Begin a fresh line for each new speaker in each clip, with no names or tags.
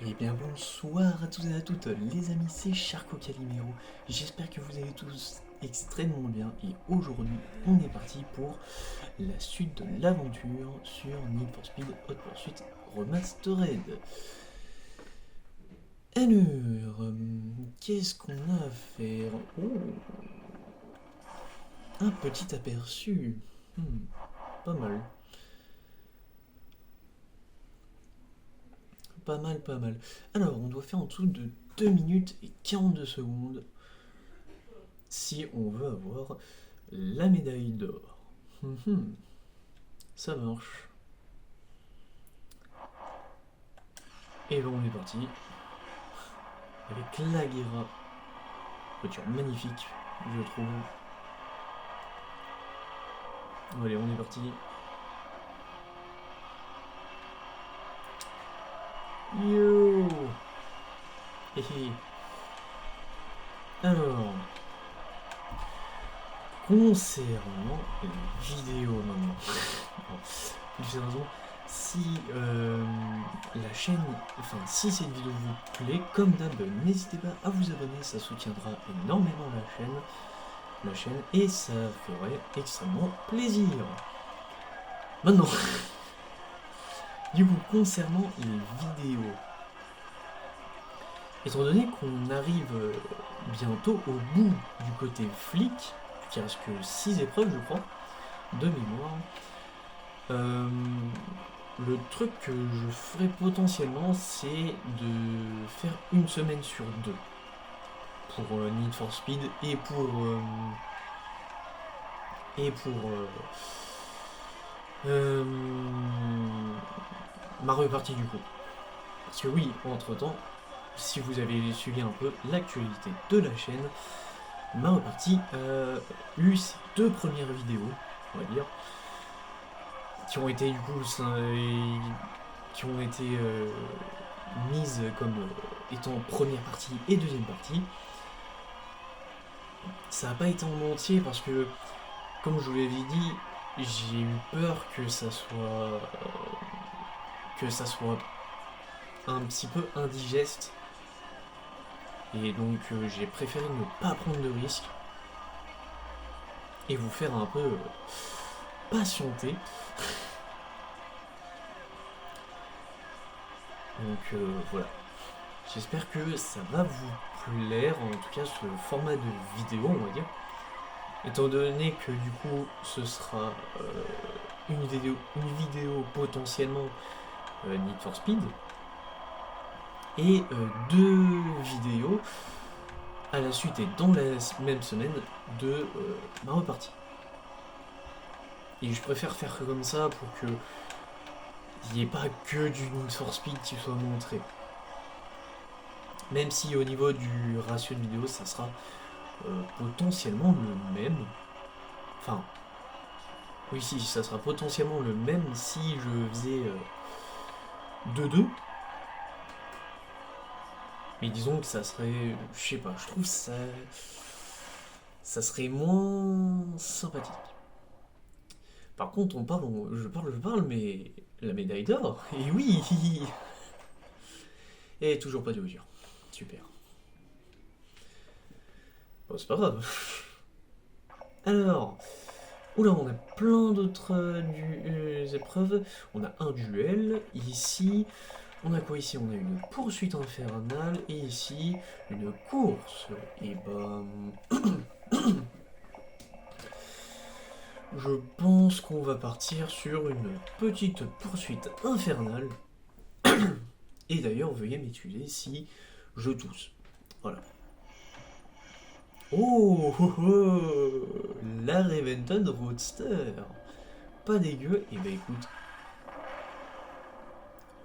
Eh bien bonsoir à tous et à toutes les amis, c'est Charco Calimero. J'espère que vous allez tous extrêmement bien et aujourd'hui on est parti pour la suite de l'aventure sur Need for Speed Hot Pursuit Remastered. Alors, qu'est-ce qu'on a à faire? Oh, un petit aperçu. Pas mal. Pas mal, pas mal. Alors, on doit faire en dessous de 2 minutes et 42 secondes si on veut avoir la médaille d'or. Ça marche. Et ben on est parti. Avec l'Aguera. Voiture magnifique, je trouve. Allez, on est parti. Yo. Alors, concernant les vidéos maintenant. Plus sérieusement, si la chaîne, enfin si cette vidéo vous plaît, comme d'hab, n'hésitez pas à vous abonner, ça soutiendra énormément la chaîne et ça ferait extrêmement plaisir. Maintenant, du coup, concernant les vidéos, étant donné qu'on arrive bientôt au bout du côté flic, il reste que 6 épreuves, je crois, de mémoire, le truc que je ferais potentiellement, c'est de faire une semaine sur deux pour Need for Speed et pour Mario Party du coup. Parce que oui, entre-temps, si vous avez suivi un peu l'actualité de la chaîne, Mario Party a eu ses deux premières vidéos, on va dire, qui ont été du coup qui ont été mises comme étant première partie et deuxième partie. Ça n'a pas été en entier parce que, comme je vous l'avais dit, j'ai eu peur que ça soit un petit peu indigeste. Et donc j'ai préféré ne pas prendre de risques et vous faire un peu patienter. Donc voilà. J'espère que ça va vous plaire, en tout cas ce format de vidéo on va dire. Étant donné que du coup ce sera une vidéo potentiellement Need for Speed et deux vidéos à la suite et dans la même semaine de Mario Party. Et je préfère faire comme ça pour que il n'y ait pas que du Need for Speed qui soit montré. Même si au niveau du ratio de vidéo ça sera potentiellement le même. Enfin, oui si, ça sera potentiellement le même si je faisais 2-2. Mais disons que ça serait, je sais pas, je trouve ça serait moins sympathique. Par contre, je parle, mais la médaille d'or, et oui. Et toujours pas de voiture. Super. Bon, c'est pas grave. Alors, oula, on a plein d'autres épreuves. On a un duel, ici. On a quoi ici? On a une poursuite infernale, et ici, une course. Et ben... Je pense qu'on va partir sur une petite poursuite infernale. Et d'ailleurs, veuillez m'excuser si je tousse. Voilà. Oh, oh, oh, la Reventon Roadster. Pas dégueu. Et bah écoute,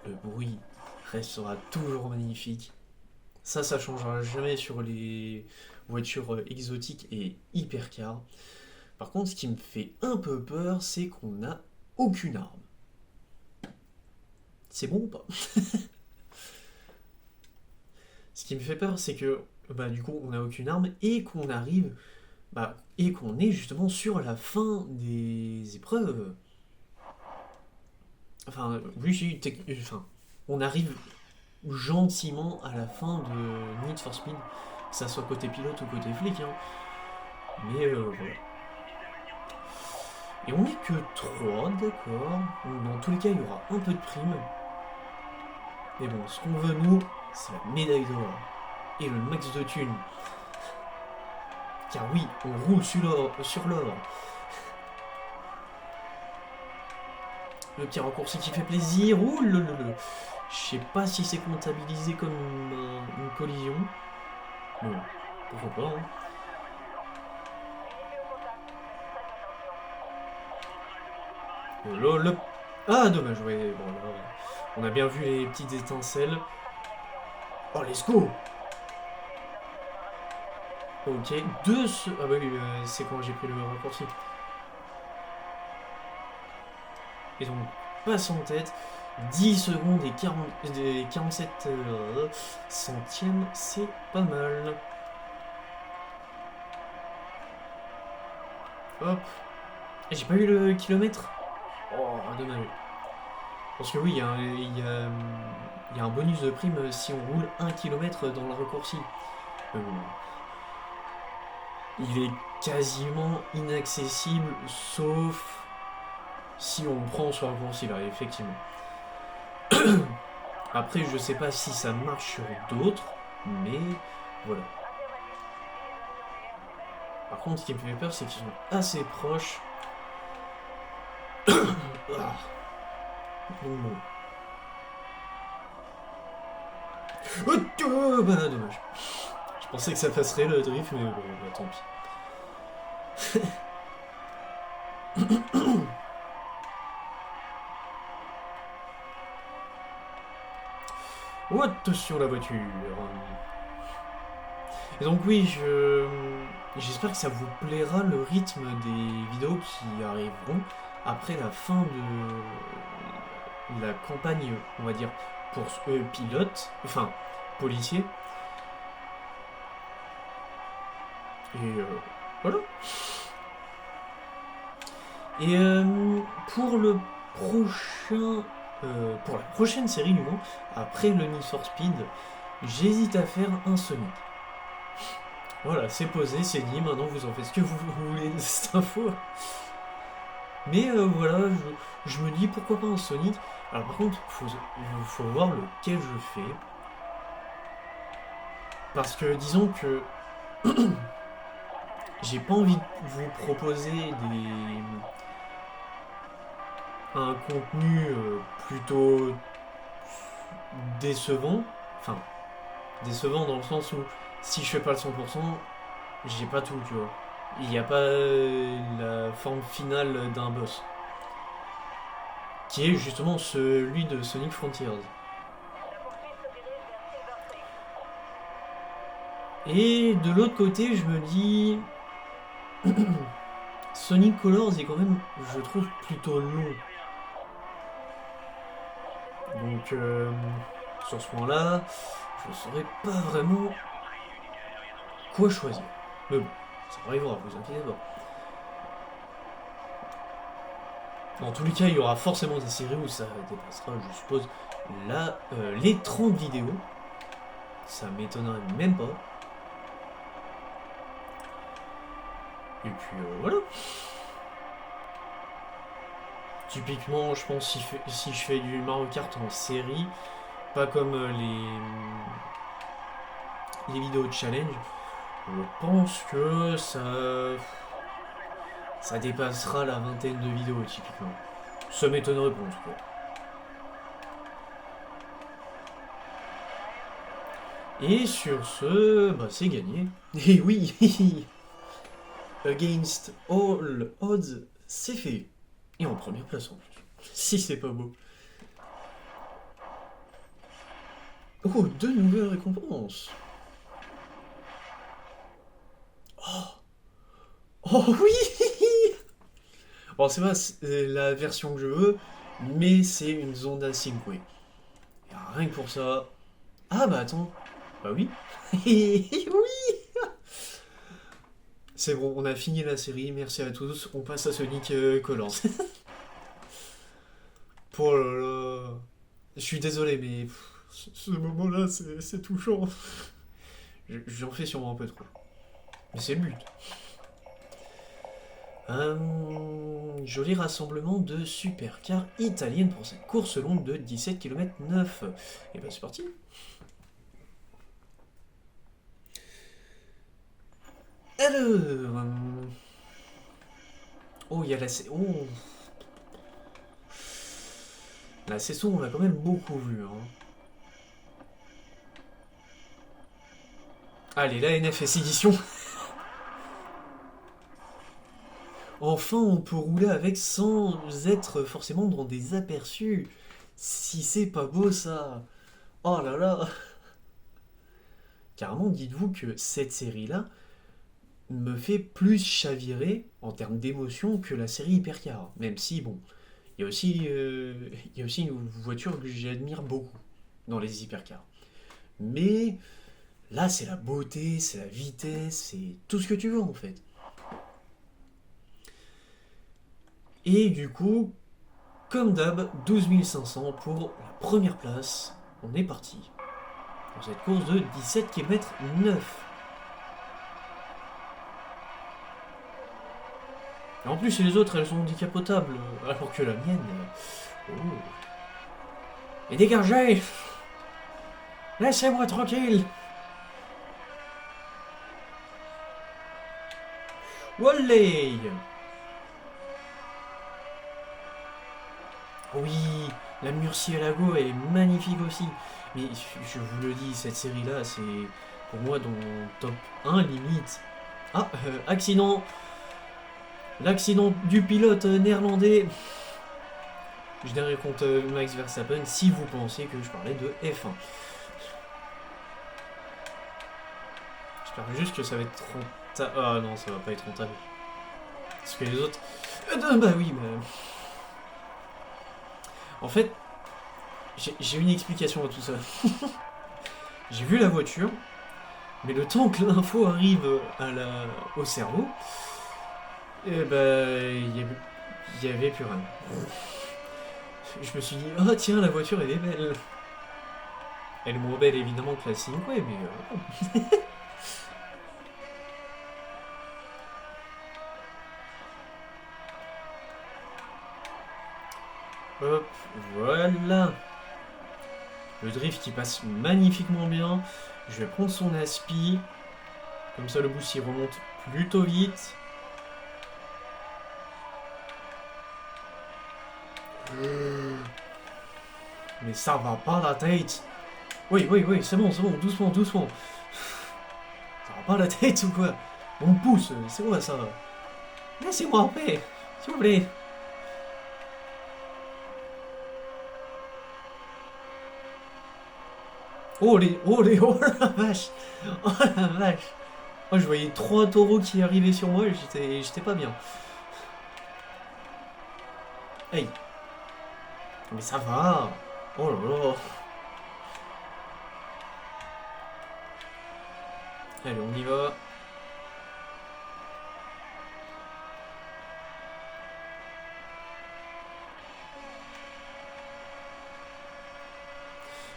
le bruit restera toujours magnifique. Ça changera jamais sur les voitures exotiques et hypercars. Par contre, ce qui me fait un peu peur, c'est qu'on n'a aucune arme. C'est bon ou pas? Ce qui me fait peur, c'est que bah, du coup, on n'a aucune arme et qu'on arrive, et qu'on est justement sur la fin des épreuves. Enfin, oui, enfin, on arrive. gentiment à la fin de Need for Speed, que ça soit côté pilote ou côté flic. Hein. Mais voilà. Et on n'est que 3, d'accord. Dans tous les cas, il y aura un peu de prime. Mais bon, ce qu'on veut, nous, c'est la médaille d'or. Et le max de thunes. Car oui, on roule sur l'or. Le petit raccourci qui fait plaisir. Ouh le. Je sais pas si c'est comptabilisé comme une collision. Bon, pourquoi pas, hein. Le... Ah, dommage, ouais, bon, là, on a bien vu les petites étincelles. Oh, let's go! Ok, Ah bah oui, c'est quand j'ai pris le raccourci. Et donc, passe en tête. 10 secondes et 47 centièmes, c'est pas mal. Hop. J'ai pas eu le kilomètre. Oh, dommage. Parce que oui, il y a un bonus de prime si on roule 1 km dans le raccourci. Il est quasiment inaccessible, sauf si on prend ce raccourci là, effectivement. Après, je sais pas si ça marche sur d'autres, mais voilà. Par contre, ce qui me fait peur, c'est qu'ils sont assez proches. Ah. Donc bon. Oh, bah dommage. Je pensais que ça passerait le drift, mais bon, bah, tant pis. Oh, attention la voiture. Et donc oui, j'espère que ça vous plaira le rythme des vidéos qui arriveront après la fin de la campagne, on va dire, pour pilote, enfin, policier. Et voilà. Et pour le prochain... pour la prochaine série du moins, après le Need for Speed, j'hésite à faire un Sonic. Voilà, c'est posé, c'est dit, maintenant vous en faites ce que vous voulez de cette info. Mais voilà, je me dis pourquoi pas un Sonic. Alors par contre, faut voir lequel je fais. Parce que disons que j'ai pas envie de vous proposer un contenu plutôt décevant. Enfin, décevant dans le sens où si je fais pas le 100%, j'ai pas tout, tu vois. Il n'y a pas la forme finale d'un boss. Qui est justement celui de Sonic Frontiers. Et de l'autre côté, je me dis... Sonic Colors est quand même, je trouve, plutôt long. Donc, sur ce point-là, je ne saurais pas vraiment quoi choisir. Mais bon, ça arrivera, vous inquiétez pas. Dans tous les cas, il y aura forcément des séries où ça dépassera, je suppose, les 30 vidéos. Ça m'étonnerait même pas. Et puis voilà. Typiquement, je pense si je fais du Mario Kart en série, pas comme les vidéos de challenge, je pense que ça dépassera la vingtaine de vidéos typiquement. Ça m'étonnerait pas en tout cas. Et sur ce, bah c'est gagné. Et oui, Against all odds, c'est fait. Et en première place en plus. Si c'est pas beau. Oh, 2 nouvelles récompenses. Oh oui. Bon, c'est pas la version que je veux, mais c'est une Zonda 5, oui. Et rien que pour ça... Ah bah attends. Bah oui. Oui. C'est bon, on a fini la série, merci à tous. On passe à Sonic Colors. Oh là là. Je suis désolé, mais Ce moment-là, c'est touchant. J'en fais sûrement un peu trop. Mais c'est le but. Joli rassemblement de supercars italiennes pour cette course longue de 17 km 9. Et ben c'est parti. Alors... Oh, il y a la... Oh. La saison, on l'a quand même beaucoup vu. Hein. Allez, la NFS édition. Enfin, on peut rouler avec sans être forcément dans des aperçus. Si c'est pas beau ça. Oh là là. Carrément, dites-vous que cette série-là me fait plus chavirer en termes d'émotion que la série Hypercar. Même si, bon, il y a aussi une voiture que j'admire beaucoup dans les Hypercars. Mais là, c'est la beauté, c'est la vitesse, c'est tout ce que tu veux en fait. Et du coup, comme d'hab, 12 500 pour la première place. On est parti. Pour cette course de 17 km 9. Et en plus, les autres, elles sont décapotables, alors que la mienne... Oh. Et dégagez! Laissez-moi tranquille! Wallay! Oui, la murciélago est magnifique aussi. Mais je vous le dis, cette série-là, c'est pour moi dans top 1 limite. Ah, accident! L'accident du pilote néerlandais. Je dirais contre Max Verstappen si vous pensiez que je parlais de F1. J'espère juste que ça va être rentable. Ah non, ça va pas être rentable. Parce que les autres... bah oui, mais... En fait, j'ai une explication à tout ça. J'ai vu la voiture, mais le temps que l'info arrive au cerveau, et ben, il y avait plus rien. Je me suis dit, oh tiens, la voiture elle est belle. Elle est moins belle évidemment que la 5, mais... Hop, voilà. Le drift qui passe magnifiquement bien. Je vais prendre son aspi. Comme ça le boost il remonte plutôt vite. Mais ça va pas la tête. Oui, c'est bon, doucement. Ça va pas la tête ou quoi? On me pousse, c'est quoi ça? Laissez-moi en paix, s'il vous plaît. Oh la vache! Oh la vache! Oh, je voyais 3 taureaux qui arrivaient sur moi et j'étais pas bien. Hey! Mais ça va! Oh là là! Allez, on y va.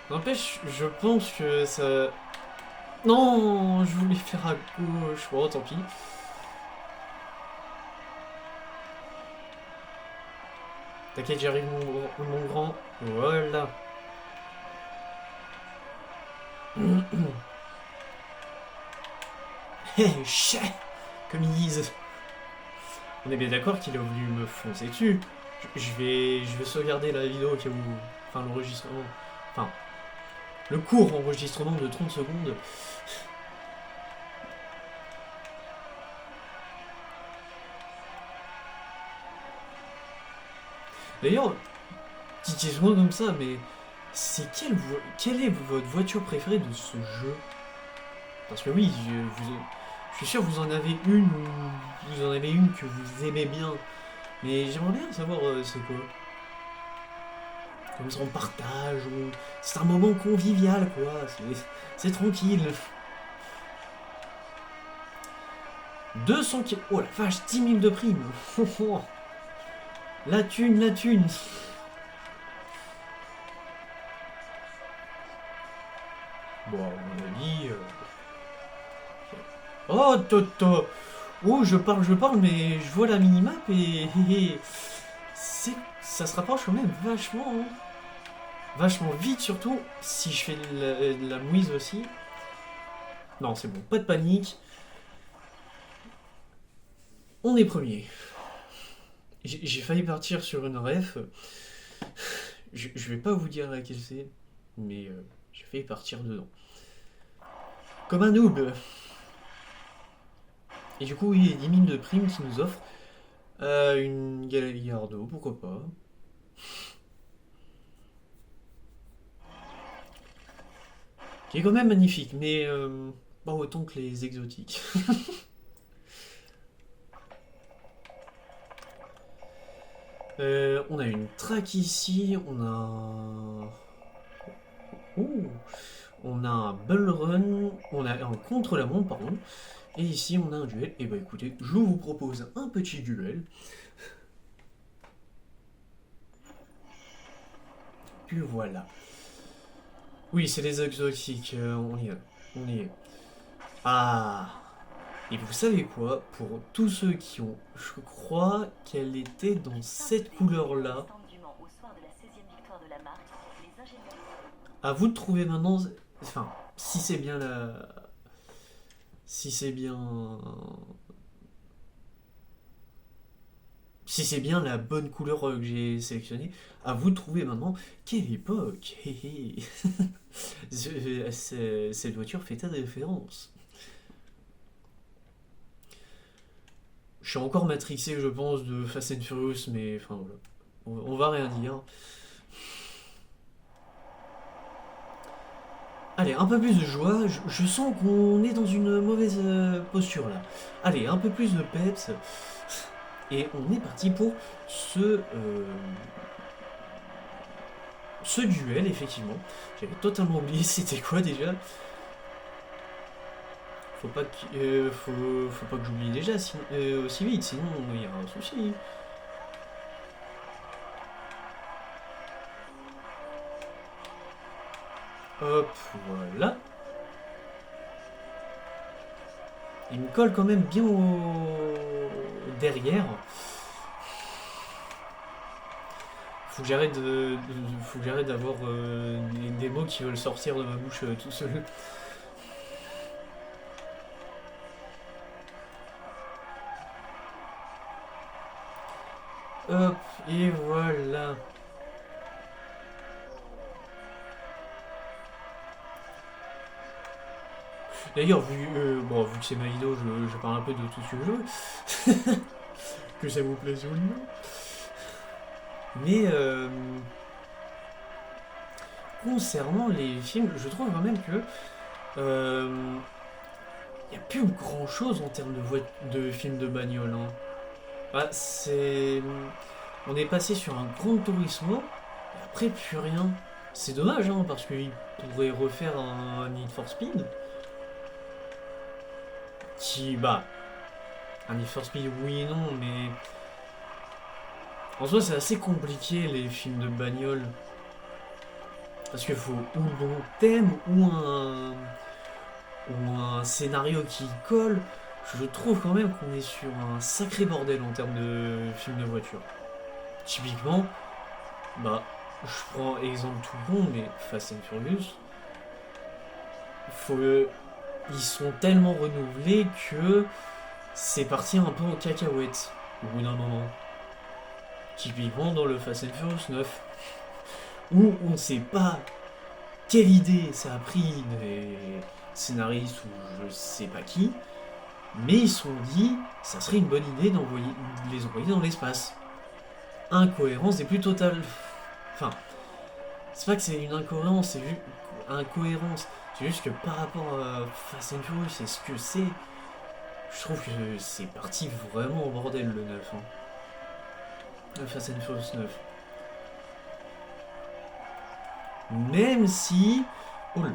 N'empêche, je pense que ça... Non, je voulais faire à gauche. Bon, tant pis. T'inquiète, j'arrive mon grand. Voilà. Hé, chais, comme ils disent. On est bien d'accord qu'il a voulu me foncer dessus. Je vais sauvegarder la vidéo au cas où... Enfin, l'enregistrement... Enfin, le court enregistrement de 30 secondes. D'ailleurs, dites-moi comme ça, mais c'est quelle est votre voiture préférée de ce jeu? Parce que oui, je suis sûr que vous en avez une ou vous en avez une que vous aimez bien. Mais j'aimerais bien savoir c'est quoi. Comme ça on partage, c'est un moment convivial quoi, c'est tranquille. 200 kg. Oh la vache, 10 000 de prime. La thune. Bon, à mon avis... Oh, Toto! Oh, je parle, mais je vois la minimap et... ça se rapproche quand même vachement, hein. Vachement vite, surtout si je fais la mouise aussi. Non, c'est bon, pas de panique. On est premier. J'ai failli partir sur une ref. Je vais pas vous dire laquelle c'est, mais j'ai failli partir dedans. Comme un noob. Et du coup, oui, il y a 10 000 de primes qui nous offrent une Gallardo, pourquoi pas. Qui est quand même magnifique, mais pas autant que les exotiques. On a une track ici, on a... Ouh, on a un bull run, on a un contre-la-montre, pardon. Et ici, on a un duel. Et bah écoutez, je vous propose un petit duel. Puis voilà. Oui, c'est les exotiques, on y est. On y est. Ah! Et vous savez quoi? Pour tous ceux qui ont... Je crois qu'elle était dans cette couleur-là. À vous de trouver maintenant... Enfin, si c'est bien la... Si c'est bien... Si c'est bien la bonne couleur que j'ai sélectionnée, à vous de trouver maintenant quelle époque. Cette voiture fait telle référence. Je suis encore matrixé, je pense, de Fast and Furious, mais enfin voilà. On va rien dire. Allez, un peu plus de joie. Je sens qu'on est dans une mauvaise posture là. Allez, un peu plus de peps. Et on est parti pour ce duel, effectivement. J'avais totalement oublié c'était quoi déjà. Faut pas que j'oublie déjà aussi vite, sinon il y a un souci. Hop, voilà. Il me colle quand même bien derrière. Faut que j'arrête d'avoir des mots qui veulent sortir de ma bouche tout seul. Hop, et voilà. D'ailleurs, vu que c'est ma vidéo, je parle un peu de tout ce que je veux. Que ça vous plaise ou non. Mais concernant les films, je trouve quand même que il n'y a plus grand chose en termes de films de bagnole. Hein. Ah, on est passé sur un grand Turismo, et après plus rien. C'est dommage, hein, parce qu'ils pourraient refaire un Need for Speed. Un Need for Speed, oui et non, mais en soi, c'est assez compliqué les films de bagnole. Parce qu'il faut ou le bon thème, ou un scénario qui colle. Je trouve quand même qu'on est sur un sacré bordel en termes de films de voiture. Typiquement, je prends exemple tout bon, mais Fast and Furious, ils sont tellement renouvelés que c'est parti un peu en cacahuète au bout d'un moment. Typiquement dans le Fast and Furious 9, où on ne sait pas quelle idée ça a pris des scénaristes ou je sais pas qui, mais ils se sont dit ça serait une bonne idée de les envoyer dans l'espace. Incohérence des plus totales. Enfin, c'est pas que c'est une incohérence, c'est juste incohérence. C'est juste que par rapport à Fast and Furious, c'est ce que c'est. Je trouve que c'est parti vraiment au bordel le 9. Hein. Le Fast and Furious 9. Même si... Oh là,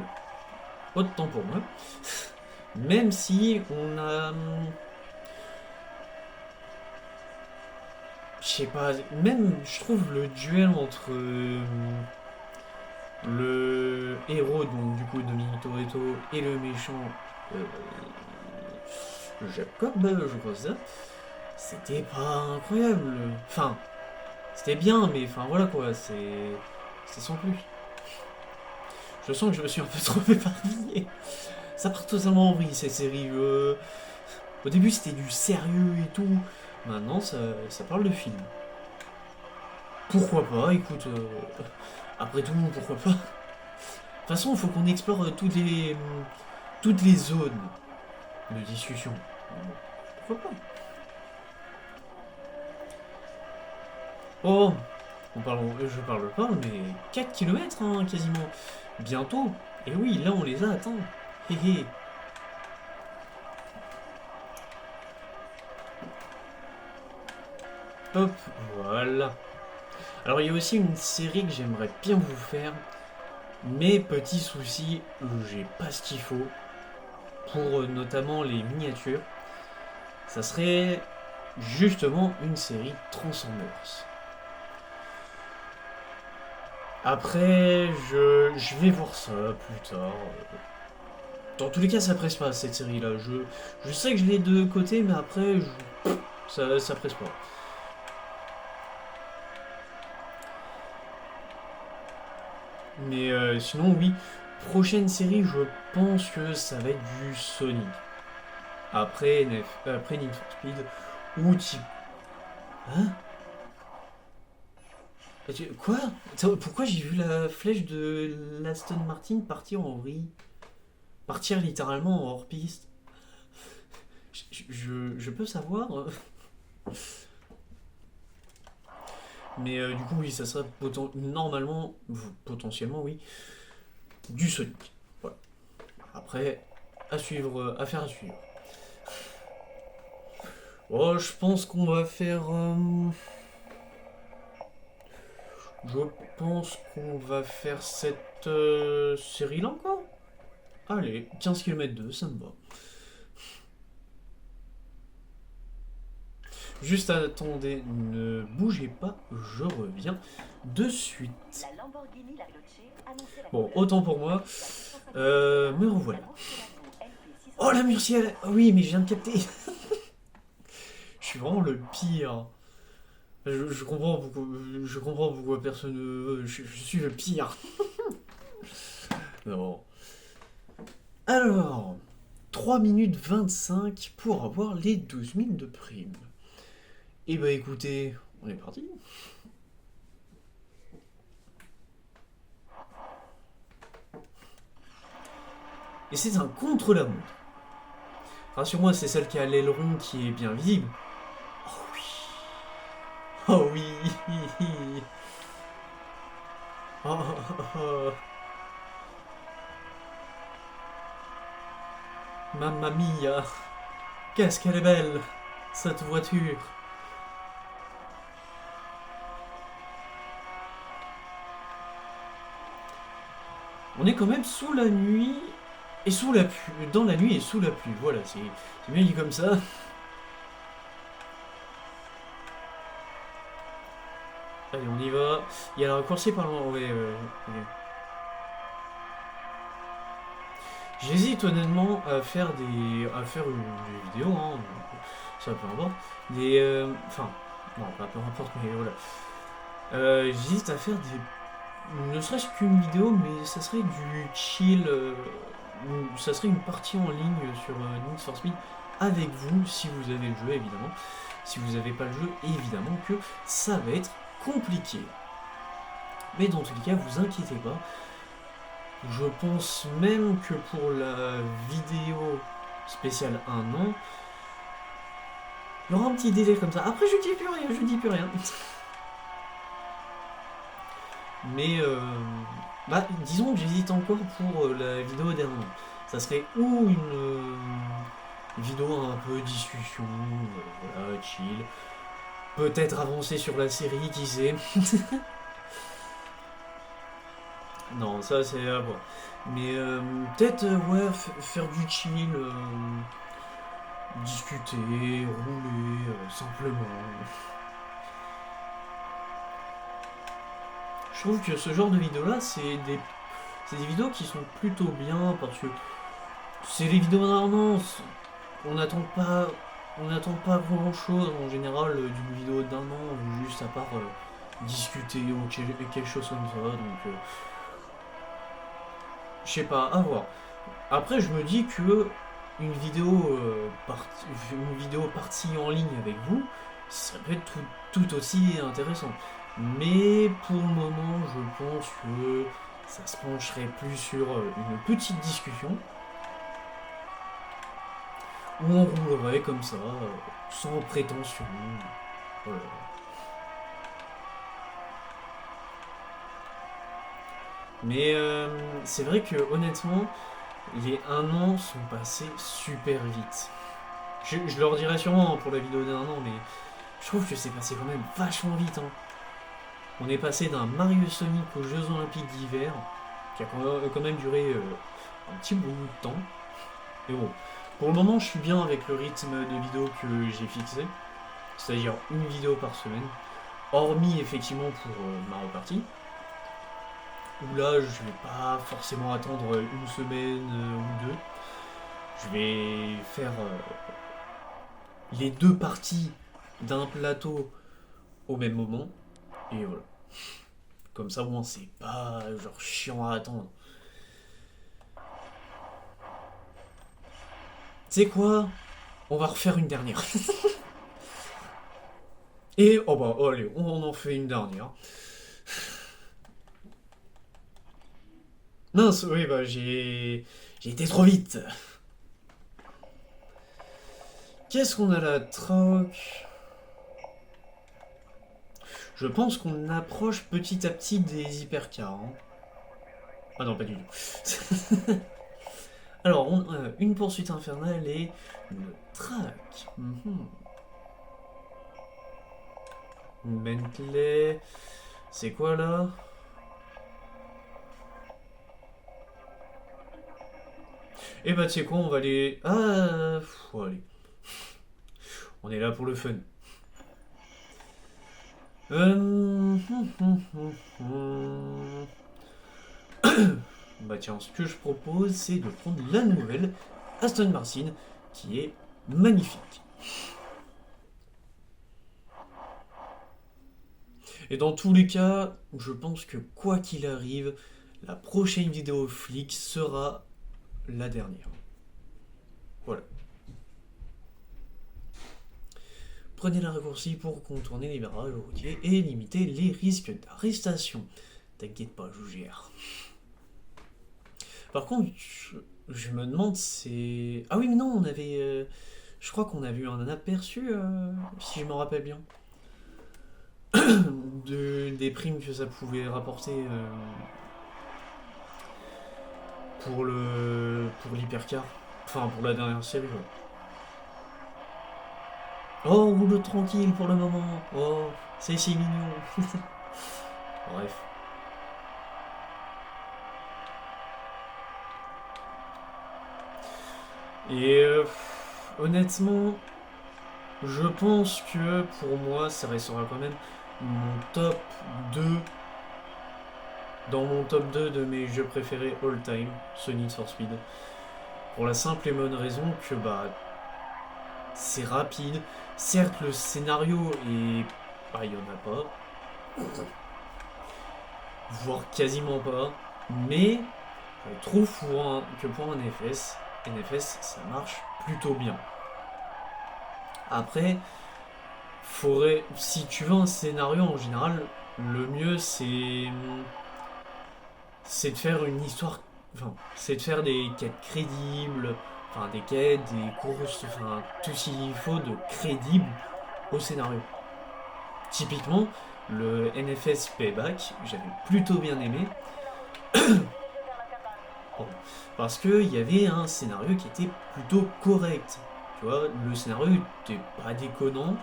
pas de temps pour moi. Même si on a... Je sais pas, même je trouve le duel entre le héros, donc du coup Dominique Toretto, et le méchant euh, Jacob, je crois que c'est ça, c'était pas incroyable. Enfin, c'était bien, mais enfin voilà quoi, c'est sans plus. Je sens que je me suis un peu trop éparpillé. Ça part totalement en vrille cette série. Au début c'était du sérieux et tout. Maintenant ça parle de film. Pourquoi pas, écoute. Après tout, pourquoi pas. De toute façon, il faut qu'on explore toutes les zones de discussion. Pourquoi pas. Oh, je parle pas, mais 4 km hein, quasiment. Bientôt. Et oui, là on les a atteints. Hé hé. Hop, voilà. Alors il y a aussi une série que j'aimerais bien vous faire, mais petit souci, j'ai pas ce qu'il faut pour notamment les miniatures. Ça serait justement une série Transformers. Après, je vais voir ça plus tard. Dans tous les cas, ça presse pas cette série-là. Je sais que je l'ai de côté, mais après, ça presse pas. Mais sinon, oui, prochaine série, je pense que ça va être du Sonic. Après Need for Speed, ou type. Hein? Quoi? Attends, pourquoi j'ai vu la flèche de l'Aston Martin partir en vrille? Partir littéralement en hors-piste? Je peux savoir? Mais du coup, oui, ça serait normalement, potentiellement, oui, du Sonic. Voilà. Après, à suivre, affaire à suivre. Oh, je pense qu'on va faire. Je pense qu'on va faire cette série-là encore. Allez, 15 km 2, ça me va. Juste attendez, ne bougez pas, je reviens de suite. Bon, autant pour moi. Me revoilà. Oh la Murcielle. Oui, mais je viens de capter. Je suis vraiment le pire. Je comprends pourquoi personne. Je suis le pire. Non. Alors, 3 minutes 25 pour avoir les 12 000 de prime. Et bah écoutez, on est parti. Et c'est un contre-la-montre. Rassure-moi, c'est celle qui a l'aileron qui est bien visible. Oh oui. Oh oui. Oh, oh, oh. Mamma mia. Qu'est-ce qu'elle est belle, cette voiture. On est quand même sous la nuit et sous la pluie. Dans la nuit et sous la pluie. Voilà, c'est bien dit comme ça. Allez, on y va. Il y a la raccourci par loin. Ouais, okay. J'hésite honnêtement à faire des vidéos, hein, ça peu importe. Enfin, non, pas peu importe, mais voilà. J'hésite à faire ne serait-ce qu'une vidéo, mais ça serait du chill. Ça serait une partie en ligne sur Need for Speed avec vous, si vous avez le jeu évidemment. Si vous n'avez pas le jeu, évidemment que ça va être compliqué. Mais dans tous les cas, vous inquiétez pas. Je pense même que pour la vidéo spéciale 1 an, il y aura un petit délai comme ça. Après, je dis plus rien. Mais, disons que j'hésite encore pour la vidéo d'un an. Ça serait ou une vidéo un peu discussion, voilà, chill. Peut-être avancer sur la série, qui sait. Non, ça c'est à voir. Mais peut-être, ouais, faire du chill, discuter, rouler, simplement. Je trouve que ce genre de vidéos-là, c'est des vidéos qui sont plutôt bien parce que c'est des vidéos d'un an. On n'attend pas, grand-chose en général d'une vidéo d'un an, juste à part discuter ou quelque chose comme ça. Donc, je sais pas, à voir. Après, je me dis que une vidéo partie en ligne avec vous, ça peut être tout aussi intéressant. Mais pour le moment, je pense que ça se pencherait plus sur une petite discussion où on roulerait comme ça, sans prétention. Voilà. Mais c'est vrai que honnêtement, les 1 an sont passés super vite. Je leur dirai sûrement pour la vidéo d'1 an, mais je trouve que c'est passé quand même vachement vite. Hein. On est passé d'un Mario Sonic aux Jeux Olympiques d'hiver, qui a quand même duré un petit bout de temps. Mais bon, pour le moment, je suis bien avec le rythme de vidéo que j'ai fixé, c'est-à-dire une vidéo par semaine, hormis effectivement pour Mario Party, où là, je vais pas forcément attendre une semaine ou deux. Je vais faire les 2 parties d'un plateau au même moment, et voilà. Comme ça, bon, c'est pas genre chiant à attendre. Tu sais quoi? On va refaire une dernière. Et, oh bah, allez, on en fait une dernière. Mince, oui, bah, j'ai été trop vite. Qu'est-ce qu'on a là? Troc. Je pense qu'on approche petit à petit des hypercars. Hein. Ah non, pas du tout. Alors, une poursuite infernale et une track. Bentley. C'est quoi là? Et bah, tu sais quoi, on va aller. Ah, allez. On est là pour le fun. Bah tiens, ce que je propose, c'est de prendre la nouvelle Aston Martin, qui est magnifique. Et dans tous les cas, je pense que quoi qu'il arrive, la prochaine vidéo flic sera la dernière. Voilà. Prenez la raccourci pour contourner les barrages routiers et limiter les risques d'arrestation. T'inquiète pas, je gère. Par contre, je me demande c'est... Ah oui, mais non, on avait... je crois qu'on a vu un aperçu, si je me rappelle bien. Des primes que ça pouvait rapporter pour l'hypercar. Enfin, pour la dernière série, quoi. Oh, roule tranquille pour le moment. Oh, c'est si mignon. Bref. Et honnêtement, je pense que pour moi, ça restera quand même mon top 2. Dans mon top 2 de mes jeux préférés all time, Need for Speed. Pour la simple et bonne raison que bah c'est rapide. Certes, le scénario est... bah, il n'y en a pas. Voire quasiment pas. Mais je trouve que pour un NFS, ça marche plutôt bien. Après, si tu veux un scénario en général, le mieux c'est de faire une histoire, enfin, c'est de faire des quêtes crédibles, enfin des quêtes, des courses, enfin tout ce qu'il faut de crédible au scénario. Typiquement, le NFS Payback, j'avais plutôt bien aimé. Parce qu'il y avait un scénario qui était plutôt correct. Tu vois, le scénario était pas déconnant.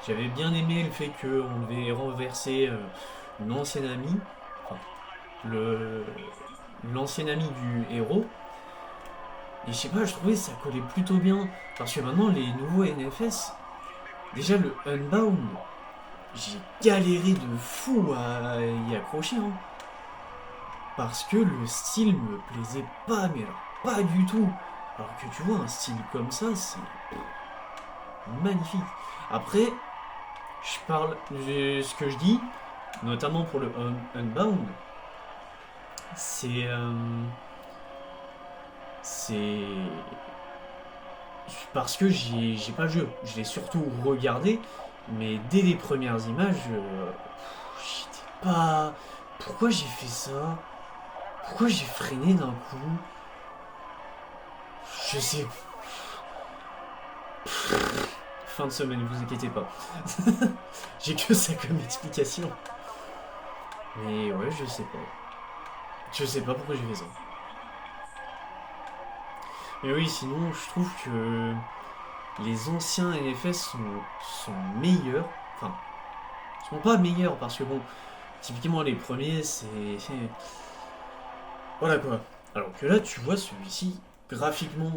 J'avais bien aimé le fait qu'on devait renverser une ancienne amie, enfin, l'ancienne amie du héros. Et je sais pas, je trouvais que ça collait plutôt bien. Parce que maintenant, les nouveaux NFS, déjà le Unbound, j'ai galéré de fou à y accrocher, hein. Parce que le style me plaisait pas, mais alors pas du tout. Alors que tu vois, un style comme ça, c'est magnifique. Après, je parle de ce que je dis, notamment pour le Unbound, c'est c'est parce que j'ai pas le jeu. Je l'ai surtout regardé, mais dès les premières images, j'étais pas. Pourquoi j'ai fait ça? Pourquoi j'ai freiné d'un coup? Je sais. Fin de semaine, vous inquiétez pas. J'ai que ça comme explication. Mais ouais, je sais pas. Je sais pas pourquoi j'ai fait ça. Mais oui, sinon, je trouve que les anciens NFS sont meilleurs. Enfin, sont pas meilleurs parce que bon, typiquement les premiers, voilà quoi. Alors que là, tu vois, celui-ci, graphiquement,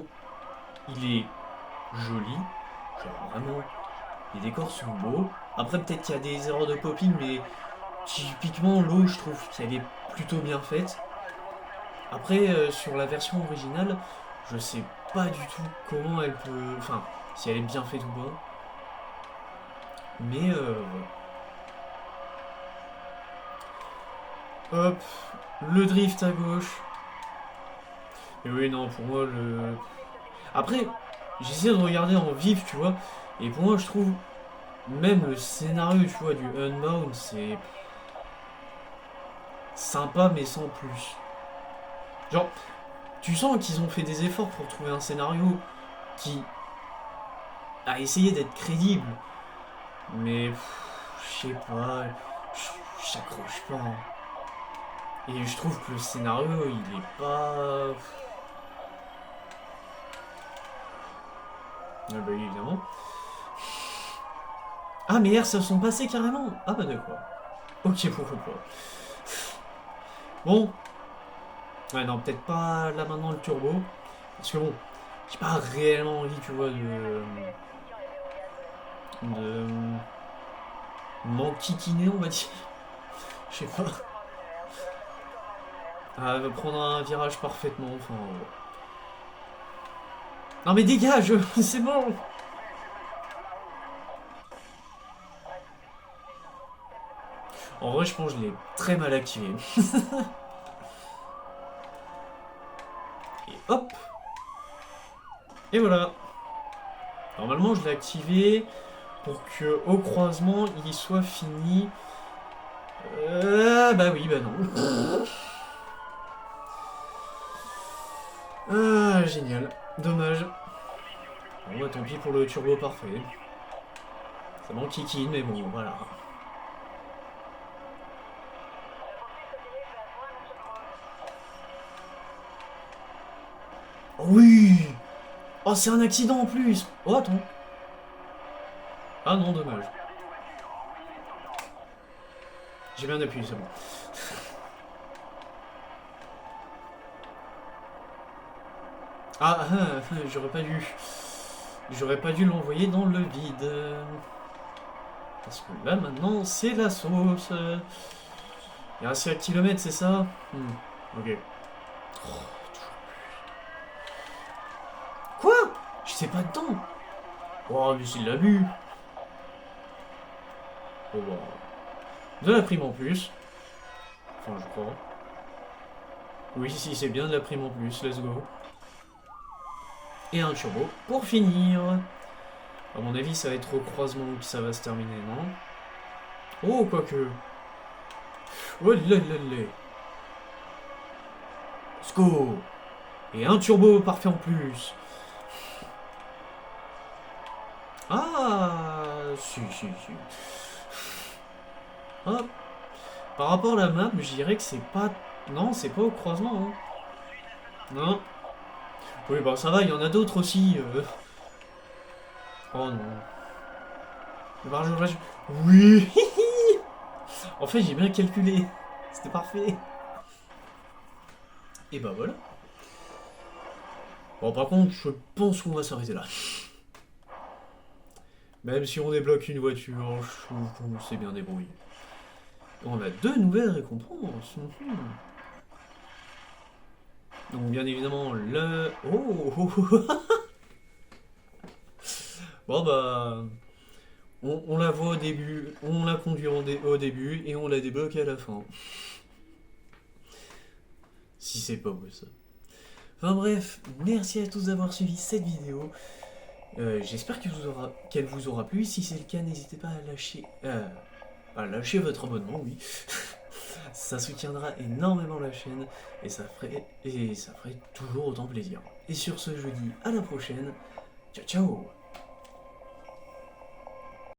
il est joli. Genre vraiment, les décors sont beaux. Après, peut-être qu'il y a des erreurs de popping, mais typiquement, l'eau, je trouve qu'elle est plutôt bien faite. Après, sur la version originale, je sais pas du tout comment elle peut. Enfin, si elle est bien faite ou pas. Mais voilà. Hop, le drift à gauche. Et oui, non, pour moi, le. Après, j'essaie de regarder en vif, tu vois. Et pour moi, je trouve. Même le scénario, tu vois, du Unbound, c'est sympa, mais sans plus. Genre, tu sens qu'ils ont fait des efforts pour trouver un scénario qui a essayé d'être crédible. Mais, je sais pas, j'accroche pas, hein. Et je trouve que le scénario, il est pas. Ah bah évidemment. Ah mais R, ça sont passés carrément. Ah bah d'accord. Ok, pourquoi pas. Bon. Ouais, non, peut-être pas là maintenant le turbo. Parce que bon, j'ai pas réellement envie, tu vois, de m'enquiquiner, on va dire. Je sais pas. Ah, elle va prendre un virage parfaitement, enfin. Non mais dégage, c'est bon. En vrai, je pense que je l'ai très mal activé. Et hop. Et voilà. Normalement, je l'ai activé pour que au croisement, il soit fini. Bah oui, bah non. Ah, génial. Dommage. Bon, bah tant pis pour le turbo parfait. Ça m'enquiquine, mais bon, voilà. Oh oui. Oh, c'est un accident en plus. Oh, attends. Ah non, dommage. J'ai bien appuyé, c'est bon. J'aurais pas dû. J'aurais pas dû l'envoyer dans le vide. Parce que là, maintenant, c'est la sauce. Il reste 4 km, c'est ça? Ok. Quoi? Je sais pas dedans. Oh, mais c'est de l'abus. Oh, bah. De la prime en plus. Enfin, je crois. Oui, si, c'est bien de la prime en plus. Let's go. Et un turbo pour finir. À mon avis, ça va être au croisement que ça va se terminer, non? Oh, quoique. Oh là là là. Let's go. Et un turbo parfait en plus. Ah, si. Hop. Par rapport à la map, je dirais que c'est pas. Non, c'est pas au croisement, hein. Non. Oui, bah ça va, il y en a d'autres aussi. Oh non. Le barrage. Oui. En fait, j'ai bien calculé. C'était parfait. Et bah voilà. Bon, par contre, je pense qu'on va s'arrêter là. Même si on débloque une voiture, je trouve qu'on s'est bien débrouillé. On a 2 nouvelles récompenses. Donc bien évidemment le... Oh. Bon bah... On la voit au début, on la conduit au début et on la débloque à la fin. Si c'est pas beau ça. Enfin bref, merci à tous d'avoir suivi cette vidéo. J'espère qu'elle vous aura plu. Si c'est le cas, n'hésitez pas à lâcher votre abonnement, oui. Ça soutiendra énormément la chaîne et ça ferait toujours autant plaisir. Et sur ce, je vous dis à la prochaine. Ciao ciao.